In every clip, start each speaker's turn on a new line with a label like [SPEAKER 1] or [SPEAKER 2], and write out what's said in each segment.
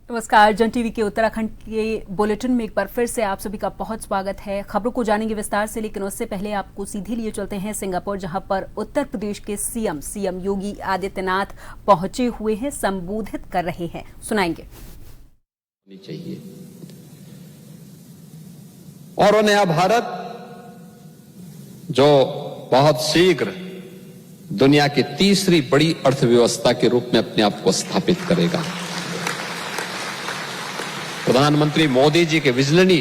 [SPEAKER 1] नमस्कार। जन टीवी के उत्तराखंड के बुलेटिन में एक बार फिर से आप सभी का बहुत स्वागत है। खबरों को जानेंगे विस्तार से, लेकिन उससे पहले आपको सीधे लिए चलते हैं सिंगापुर, जहां पर उत्तर प्रदेश के सीएम योगी आदित्यनाथ पहुंचे हुए हैं, संबोधित कर रहे हैं। सुनाएंगे।
[SPEAKER 2] चाहिए और नया भारत जो बहुत शीघ्र दुनिया की तीसरी बड़ी अर्थव्यवस्था के रूप में अपने आप को स्थापित करेगा। प्रधानमंत्री मोदी जी के विजनरी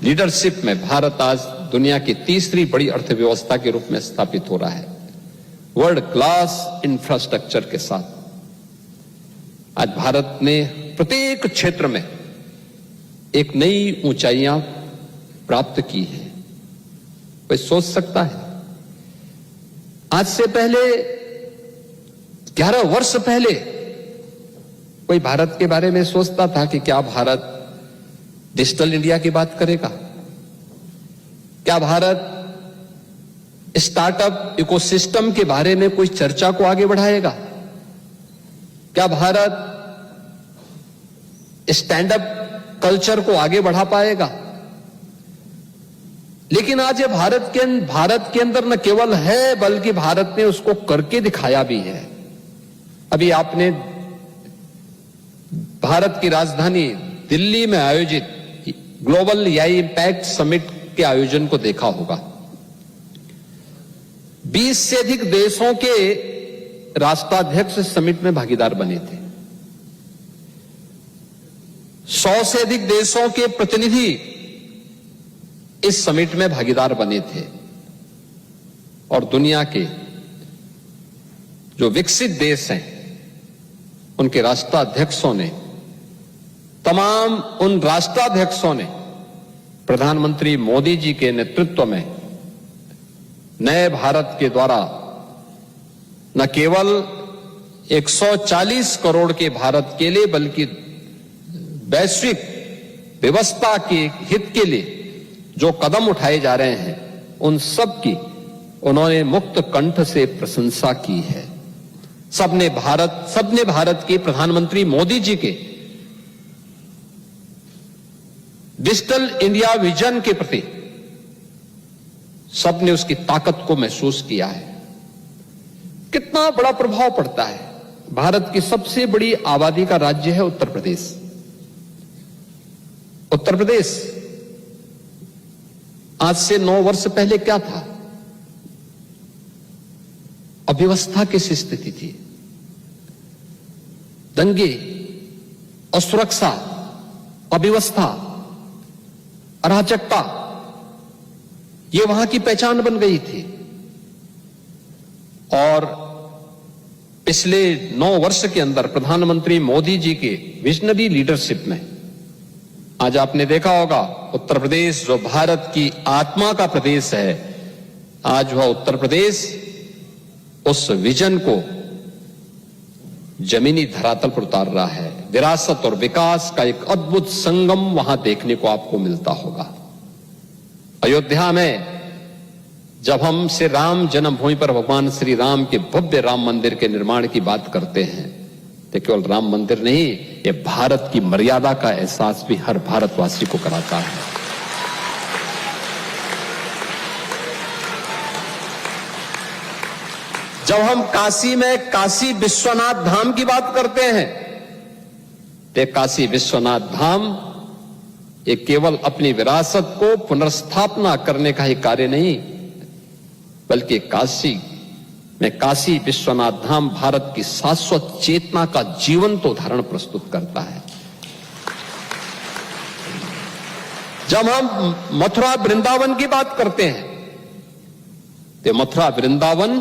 [SPEAKER 2] लीडरशिप में भारत आज दुनिया की तीसरी बड़ी अर्थव्यवस्था के रूप में स्थापित हो रहा है, वर्ल्ड क्लास इंफ्रास्ट्रक्चर के साथ। आज भारत ने प्रत्येक क्षेत्र में एक नई ऊंचाइयां प्राप्त की है। कोई सोच सकता है आज से पहले 11 वर्ष पहले कोई भारत के बारे में सोचता था कि क्या भारत डिजिटल इंडिया की बात करेगा? क्या भारत स्टार्टअप इकोसिस्टम के बारे में कोई चर्चा को आगे बढ़ाएगा? क्या भारत स्टैंड अप कल्चर को आगे बढ़ा पाएगा? लेकिन आज ये भारत के अंदर न केवल है, बल्कि भारत ने उसको करके दिखाया भी है। अभी आपने भारत की राजधानी दिल्ली में आयोजित ग्लोबल एआई इंपैक्ट समिट के आयोजन को देखा होगा। 20 से अधिक देशों के राष्ट्राध्यक्ष समिट में भागीदार बने थे। 100 से अधिक देशों के प्रतिनिधि इस समिट में भागीदार बने थे और दुनिया के जो विकसित देश हैं उनके राष्ट्राध्यक्षों ने, तमाम उन राष्ट्राध्यक्षों ने प्रधानमंत्री मोदी जी के नेतृत्व में नए भारत के द्वारा न केवल 140 करोड़ के भारत के लिए, बल्कि वैश्विक व्यवस्था के हित के लिए जो कदम उठाए जा रहे हैं, उन सब की उन्होंने मुक्त कंठ से प्रशंसा की है। सबने भारत के प्रधानमंत्री मोदी जी के डिजिटल इंडिया विजन के प्रति सबने उसकी ताकत को महसूस किया है। कितना बड़ा प्रभाव पड़ता है। भारत की सबसे बड़ी आबादी का राज्य है उत्तर प्रदेश। उत्तर प्रदेश आज से 9 वर्ष पहले क्या था? अव्यवस्था की स्थिति थी। दंगे, असुरक्षा, अव्यवस्था, अराजकता, ये वहां की पहचान बन गई थी। और पिछले 9 वर्ष के अंदर प्रधानमंत्री मोदी जी के विजनरी लीडरशिप में आज आपने देखा होगा उत्तर प्रदेश जो भारत की आत्मा का प्रदेश है, आज वह उत्तर प्रदेश उस विजन को जमीनी धरातल पर उतार रहा है। विरासत और विकास का एक अद्भुत संगम वहां देखने को आपको मिलता होगा। अयोध्या में जब हम श्री राम जन्मभूमि पर भगवान श्री राम के भव्य राम मंदिर के निर्माण की बात करते हैं, तो केवल राम मंदिर नहीं, ये भारत की मर्यादा का एहसास भी हर भारतवासी को कराता है। जब हम काशी में काशी विश्वनाथ धाम की बात करते हैं, तो काशी विश्वनाथ धाम ये केवल अपनी विरासत को पुनर्स्थापना करने का ही कार्य नहीं, बल्कि काशी में काशी विश्वनाथ धाम भारत की शाश्वत चेतना का जीवंत उदाहरण प्रस्तुत करता है। जब हम मथुरा वृंदावन की बात करते हैं, तो मथुरा वृंदावन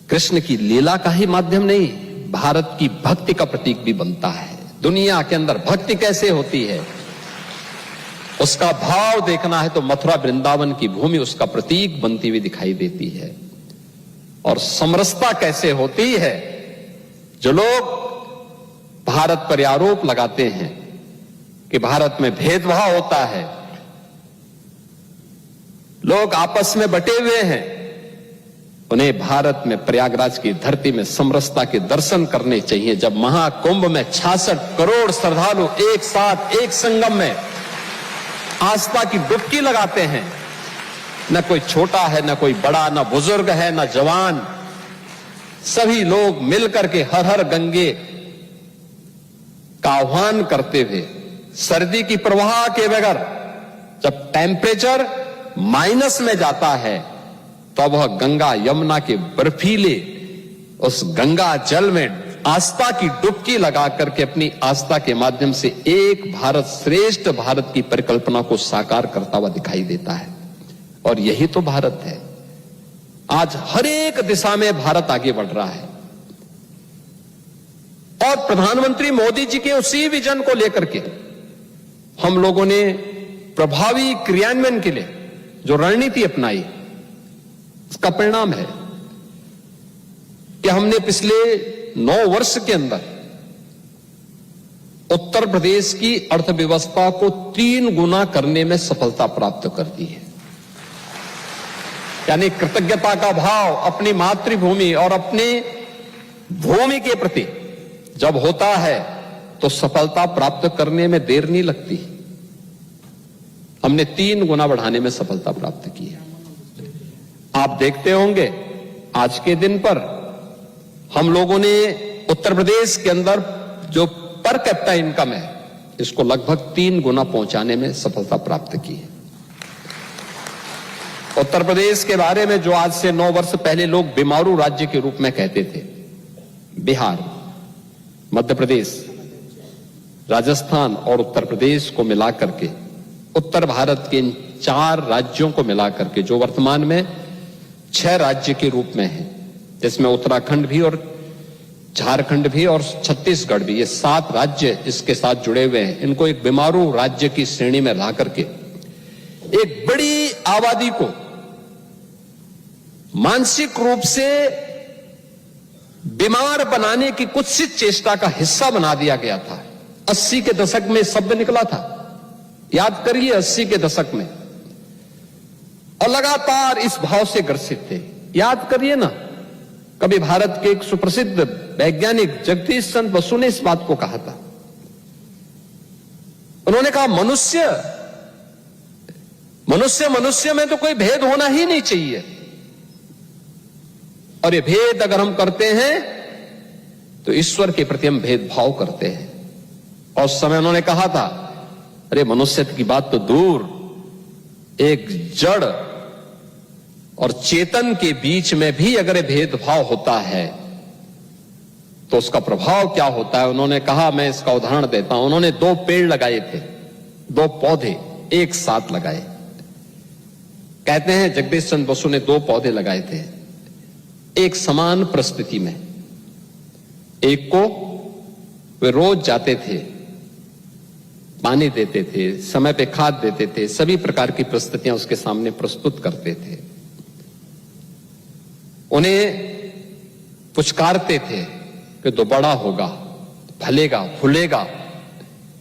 [SPEAKER 2] कृष्ण की लीला का ही माध्यम नहीं, भारत की भक्ति का प्रतीक भी बनता है। दुनिया के अंदर भक्ति कैसे होती है, उसका भाव देखना है तो मथुरा वृंदावन की भूमि उसका प्रतीक बनती हुई दिखाई देती है। और समरसता कैसे होती है, जो लोग भारत पर आरोप लगाते हैं कि भारत में भेदभाव होता है, लोग आपस में बटे हुए हैं, उन्हें भारत में प्रयागराज की धरती में समरसता के दर्शन करने चाहिए, जब महाकुंभ में 66 करोड़ श्रद्धालु एक साथ एक संगम में आस्था की डुबकी लगाते हैं। न कोई छोटा है, न कोई बड़ा, न बुजुर्ग है, न जवान, सभी लोग मिलकर के हर हर गंगे का आह्वान करते हुए सर्दी की परवाह के बगैर जब टेम्परेचर माइनस में जाता है तो वह गंगा यमुना के बर्फीले उस गंगा जल में आस्था की डुबकी लगा करके अपनी आस्था के माध्यम से एक भारत श्रेष्ठ भारत की परिकल्पना को साकार करता हुआ दिखाई देता है। और यही तो भारत है। आज हर एक दिशा में भारत आगे बढ़ रहा है और प्रधानमंत्री मोदी जी के उसी विजन को लेकर के हम लोगों ने प्रभावी क्रियान्वयन के लिए जो रणनीति अपनाई, इसका परिणाम है कि हमने पिछले 9 वर्ष के अंदर उत्तर प्रदेश की अर्थव्यवस्था को 3 गुना करने में सफलता प्राप्त कर दी है। यानी कृतज्ञता का भाव अपनी मातृभूमि और अपनी भूमि के प्रति जब होता है तो सफलता प्राप्त करने में देर नहीं लगती। हमने 3 गुना बढ़ाने में सफलता प्राप्त की है। आप देखते होंगे आज के दिन पर हम लोगों ने उत्तर प्रदेश के अंदर जो पर कैपिटा इनकम है इसको लगभग 3 गुना पहुंचाने में सफलता प्राप्त की है। उत्तर प्रदेश के बारे में जो आज से 9 वर्ष पहले लोग बीमारू राज्य के रूप में कहते थे, बिहार, मध्य प्रदेश, राजस्थान और उत्तर प्रदेश को मिलाकर के उत्तर भारत के इन 4 राज्यों को मिलाकर के जो वर्तमान में 6 राज्य के रूप में है, जिसमें उत्तराखंड भी और झारखंड भी और छत्तीसगढ़ भी, ये 7 राज्य इसके साथ जुड़े हुए हैं। इनको एक बीमारू राज्य की श्रेणी में ला करके एक बड़ी आबादी को मानसिक रूप से बीमार बनाने की कुत्सित चेष्टा का हिस्सा बना दिया गया था। 80 के दशक में शब्द निकला था, याद करिए 80 के दशक में, और लगातार इस भाव से ग्रसित थे। याद करिए ना, कभी भारत के एक सुप्रसिद्ध वैज्ञानिक जगदीश चंद्र बसु ने इस बात को कहा था। उन्होंने कहा मनुष्य में तो कोई भेद होना ही नहीं चाहिए, और ये भेद अगर हम करते हैं तो ईश्वर के प्रति हम भेदभाव करते हैं। और उस समय उन्होंने कहा था, अरे मनुष्य की बात तो दूर, एक जड़ और चेतन के बीच में भी अगर ये भेदभाव होता है तो उसका प्रभाव क्या होता है। उन्होंने कहा, मैं इसका उदाहरण देता हूं। उन्होंने 2 पेड़ लगाए थे, 2 पौधे एक साथ लगाए। कहते हैं जगदीश चंद्र बसु ने 2 पौधे लगाए थे एक समान परिस्थिति में। एक को वे रोज जाते थे, पानी देते थे, समय पे खाद देते थे, सभी प्रकार की परिस्थितियां उसके सामने प्रस्तुत करते थे, उन्हें पुचकारते थे कि तो बड़ा होगा, फलेगा, फूलेगा,